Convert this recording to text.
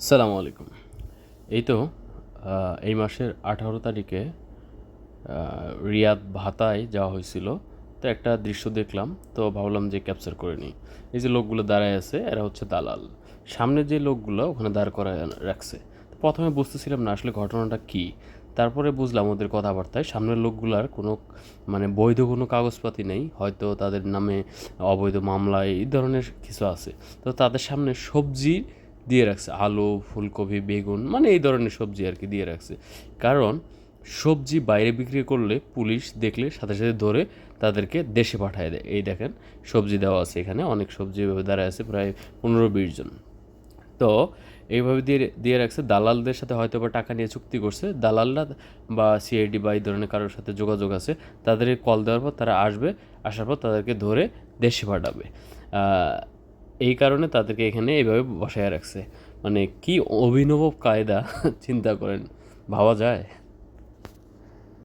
সালামু আলাইকুম। এই তো এই মাসের 18 তারিখে রিয়াদ ভাতায় যাওয়া হয়েছিল। তো একটা দৃশ্য দেখলাম, তো ভাবলাম যে ক্যাপচার করে নিই। এই যে লোকগুলো দাঁড়ায় আছে, এরা হচ্ছে দালাল। সামনে যে লোকগুলো ওখানে দাঁড় করায় রাখছে। তো প্রথমে বুঝতেছিলাম না আসলে ঘটনাটা কী। তারপরে বুঝলাম ওদের কথাবার্তায় সামনের লোকগুলার কোনো বৈধ কোনো কাগজপাতি নেই, হয়তো তাদের নামে অবৈধ মামলা এই ধরনের কিছু আছে। তো তাদের সামনে সবজি দিয়ে রাখছে, আলু, ফুলকপি, বেগুন, এই ধরনের সবজি আর কি দিয়ে রাখছে। কারণ সবজি বাইরে বিক্রি করলে পুলিশ দেখলে সাথে সাথে ধরে তাদেরকে দেশে পাঠায় দেয়। এই দেখেন, সবজি দেওয়া আছে, এখানে অনেক সবজি এভাবে দাঁড়ায় আছে, প্রায় 15-20 জন। তো এইভাবে দিয়ে দিয়ে রাখছে। দালালদের সাথে হয়তো বা টাকা নিয়ে চুক্তি করছে দালালরা, বা সিআইডি বা এই ধরনের কারোর সাথে যোগাযোগ আছে। তাদেরকে কল দেওয়ার পর তারা আসবে, আসার পর তাদেরকে ধরে দেশে পাঠাবে। এই কারণে তাদেরকে এখানে এইভাবে বসায় রাখছে। কি অভিনব কায়দা চিন্তা করেন, ভাবা যায়?